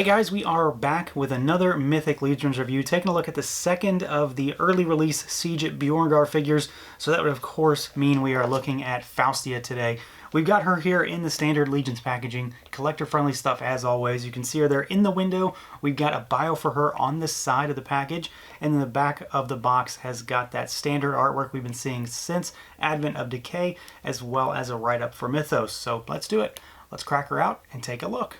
Hey guys, we are back with another Mythic Legions review, taking a look at the second of the early release Siege BJORNGAR figures. So that would of course mean we are looking at Faustia today. We've got her here in the standard Legions packaging, collector-friendly stuff as always. You can see her there in the window. We've got a bio for her on this side of the package, and then the back of the box has got that standard artwork we've been seeing since Advent of Decay, as well as a write-up for Mythos. So let's do it. Let's crack her out and take a look.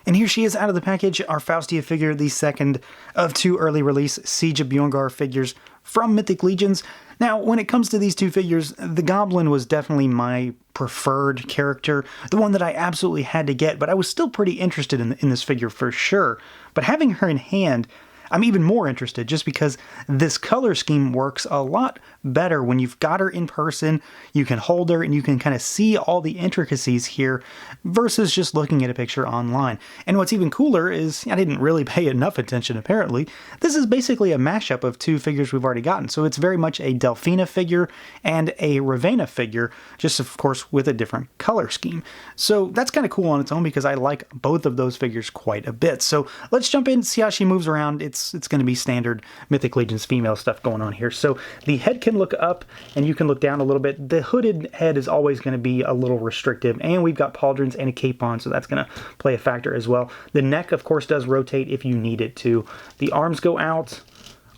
And here she is out of the package, our Faustia figure, the second of two early release Siege of BJORNGAR figures from Mythic Legions. Now, when it comes to these two figures, the Goblin was definitely my preferred character, the one that I absolutely had to get, but I was still pretty interested in this figure for sure. But having her in hand, I'm even more interested just because this color scheme works a lot better when you've got her in person. You can hold her and you can kind of see all the intricacies here versus just looking at a picture online. And what's even cooler is, I didn't really pay enough attention apparently, this is basically a mashup of two figures we've already gotten. So it's very much a Delphina figure and a Ravenna figure, just of course with a different color scheme. So that's kind of cool on its own because I like both of those figures quite a bit. So let's jump in, see how she moves around. It's going to be standard Mythic Legions female stuff going on here. So the head can look up and you can look down a little bit. The hooded head is always going to be a little restrictive, and we've got pauldrons and a cape on, so that's going to play a factor as well. The neck, of course, does rotate if you need it to. The arms go out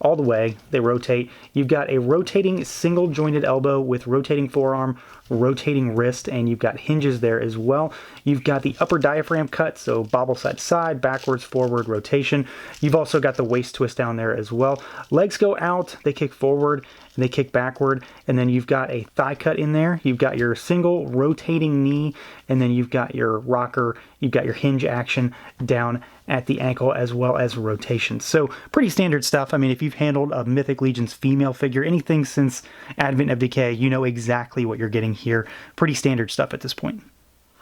all the way, they rotate. You've got a rotating single jointed elbow with rotating forearm, rotating wrist, and you've got hinges there as well. You've got the upper diaphragm cut, so bobble side to side, backwards, forward, rotation. You've also got the waist twist down there as well. Legs go out, they kick forward, and they kick backward, and then you've got a thigh cut in there. You've got your single rotating knee, and then you've got your rocker, you've got your hinge action down at the ankle as well as rotation. So pretty standard stuff. I mean, if you've handled a Mythic Legions female figure, anything since Advent of Decay, you know exactly what you're getting here. Pretty standard stuff at this point.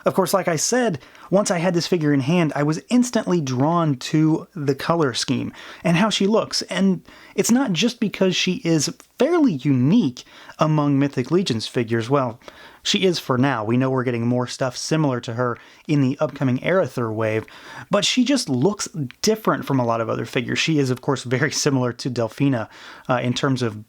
Of course, like I said, once I had this figure in hand, I was instantly drawn to the color scheme and how she looks. And it's not just because she is fairly unique among Mythic Legions figures. Well, she is for now. We know we're getting more stuff similar to her in the upcoming Arethyr wave, but she just looks different from a lot of other figures. She is, of course, very similar to Delphina in terms of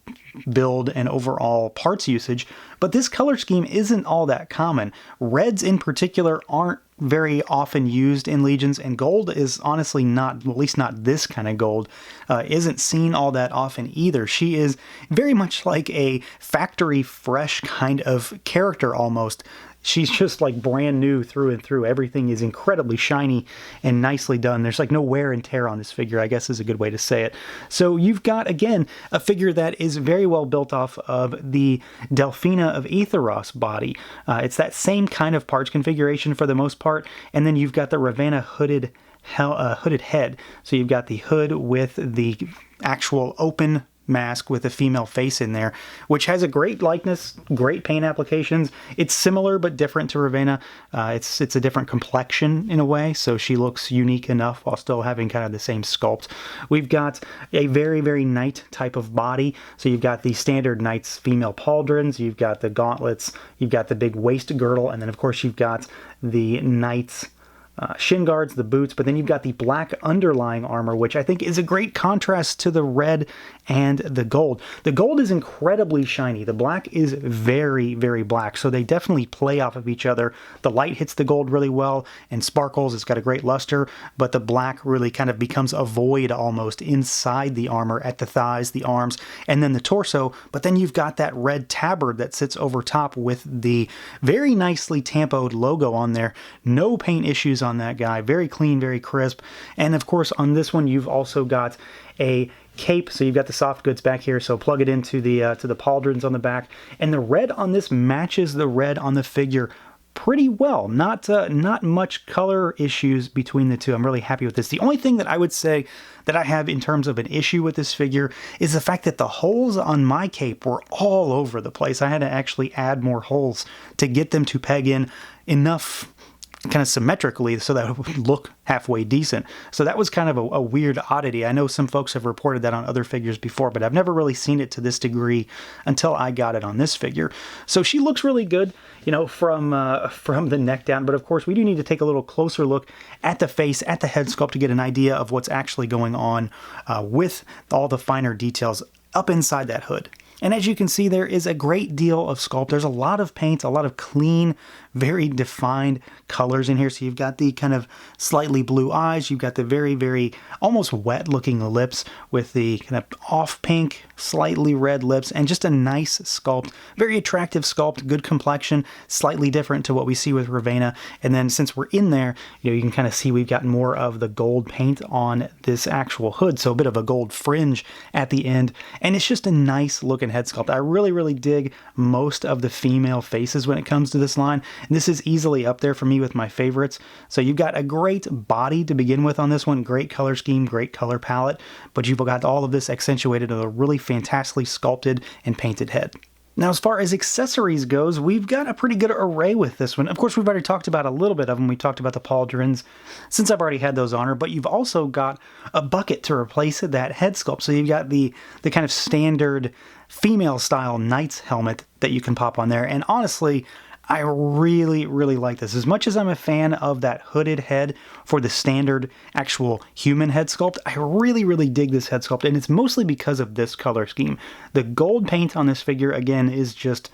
build and overall parts usage, but this color scheme isn't all that common. Reds in particular aren't very often used in Legions, and gold is honestly not, at least not this kind of gold, isn't seen all that often either. She is very much like a factory fresh kind of character almost. She's just like brand new through and through. Everything is incredibly shiny and nicely done. There's like no wear and tear on this figure, I guess is a good way to say it. So you've got, again, a figure that is very well built off of the Delphina of Aetheros body. It's that same kind of parts configuration for the most part. And then you've got the Ravenna hooded head. So you've got the hood with the actual open mask with a female face in there, which has a great likeness, great paint applications. It's similar but different to Ravenna. It's a different complexion in a way, so she looks unique enough while still having kind of the same sculpt. We've got a very, very knight type of body, so you've got the standard knight's female pauldrons, you've got the gauntlets, you've got the big waist girdle, and then of course you've got the knight's shin guards, the boots, but then you've got the black underlying armor, which I think is a great contrast to the red and the gold. The gold is incredibly shiny. The black is very, very black, so they definitely play off of each other. The light hits the gold really well and sparkles. It's got a great luster, but the black really kind of becomes a void almost inside the armor at the thighs, the arms, and then the torso. But then you've got that red tabard that sits over top with the very nicely tampoed logo on there. No paint issues on that guy. Very clean, very crisp. And of course on this one you've also got a cape, so you've got the soft goods back here, so plug it into the pauldrons on the back, and the red on this matches the red on the figure pretty well. Not much color issues between the two. I'm really happy with this. The only thing that I would say that I have in terms of an issue with this figure is the fact that the holes on my cape were all over the place. I had to actually add more holes to get them to peg in enough kind of symmetrically so that it would look halfway decent. So that was kind of a weird oddity. I know some folks have reported that on other figures before, but I've never really seen it to this degree until I got it on this figure. So she looks really good, you know, from the neck down. But of course, we do need to take a little closer look at the face, at the head sculpt, to get an idea of what's actually going on with all the finer details up inside that hood. And as you can see, there is a great deal of sculpt. There's a lot of paint, a lot of clean, very defined colors in here. So you've got the kind of slightly blue eyes. You've got the very, very almost wet looking lips with the kind of off pink, slightly red lips, and just a nice sculpt. Very attractive sculpt, good complexion, slightly different to what we see with Ravenna. And then since we're in there, you know, you can kind of see we've got more of the gold paint on this actual hood. So a bit of a gold fringe at the end. And it's just a nice looking head sculpt. I really, really dig most of the female faces when it comes to this line. And this is easily up there for me with my favorites. So you've got a great body to begin with on this one, great color scheme, great color palette, but you've got all of this accentuated with a really fantastically sculpted and painted head. Now, as far as accessories goes, we've got a pretty good array with this one. Of course, we've already talked about a little bit of them. We talked about the pauldrons, since I've already had those on her, but you've also got a bucket to replace that head sculpt. So you've got the kind of standard female style knight's helmet that you can pop on there. And honestly, I really, really like this. As much as I'm a fan of that hooded head for the standard actual human head sculpt, I really, really dig this head sculpt, and it's mostly because of this color scheme. The gold paint on this figure, again, is just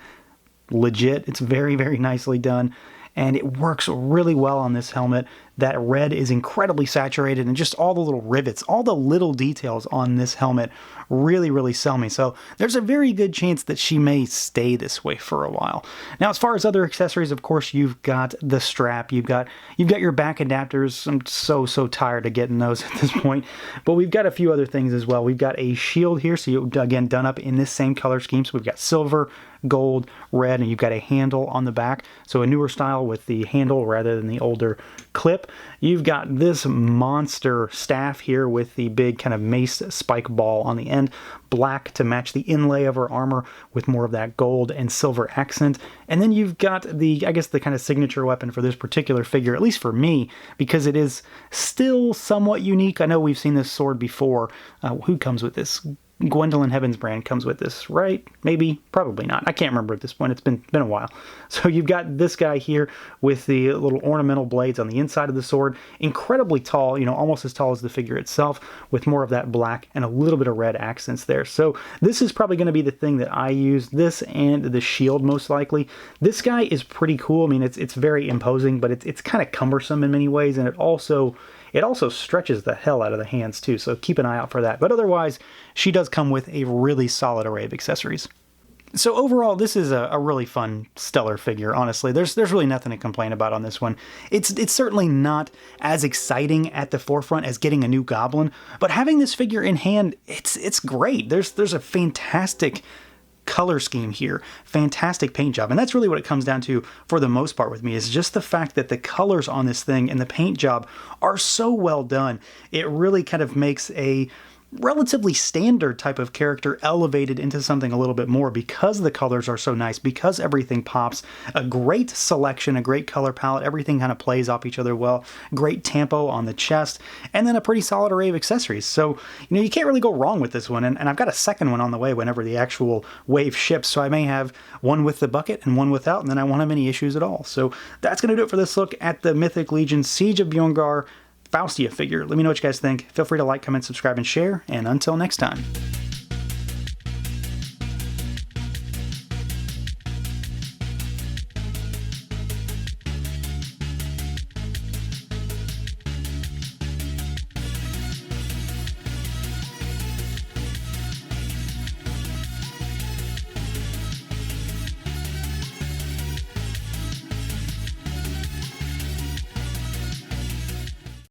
legit. It's very, very nicely done, and it works really well on this helmet. That red is incredibly saturated, and just all the little rivets, all the little details on this helmet really, really sell me. So there's a very good chance that she may stay this way for a while. Now, as far as other accessories, of course, you've got the strap, you've got your back adapters. I'm so tired of getting those at this point, but we've got a few other things as well. We've got a shield here, so you, again, done up in this same color scheme. So we've got silver, gold, red, and you've got a handle on the back. So a newer style with the handle rather than the older clip. You've got this monster staff here with the big kind of mace spike ball on the end, black to match the inlay of her armor with more of that gold and silver accent. And then you've got the, I guess, the kind of signature weapon for this particular figure, at least for me, because it is still somewhat unique. I know we've seen this sword before. Who comes with this? Gwendolyn Heavensbrand comes with this, right? Maybe, probably not. I can't remember at this point. It's been a while. So you've got this guy here with the little ornamental blades on the inside of the sword. Incredibly tall, you know, almost as tall as the figure itself, with more of that black and a little bit of red accents there. So this is probably going to be the thing that I use. This and the shield, most likely. This guy is pretty cool. I mean, it's very imposing, but it's kind of cumbersome in many ways, and it also stretches the hell out of the hands too, so keep an eye out for that. But otherwise, she does come with a really solid array of accessories. So overall, this is a really fun, stellar figure, honestly. There's really nothing to complain about on this one. It's certainly not as exciting at the forefront as getting a new Goblin, but having this figure in hand, it's great. There's a fantastic color scheme here, fantastic paint job, and that's really what it comes down to for the most part with me, is just the fact that the colors on this thing and the paint job are so well done. It really kind of makes a relatively standard type of character elevated into something a little bit more because the colors are so nice, because everything pops. A great selection, a great color palette, everything kind of plays off each other well, great tempo on the chest, and then a pretty solid array of accessories. So, you know, you can't really go wrong with this one, and I've got a second one on the way whenever the actual wave ships, so I may have one with the bucket and one without, and then I won't have any issues at all. So that's going to do it for this look at the Mythic Legion Siege of BJORNGAR Faustia figure. Let me know what you guys think. Feel free to like, comment, subscribe, and share, and until next time.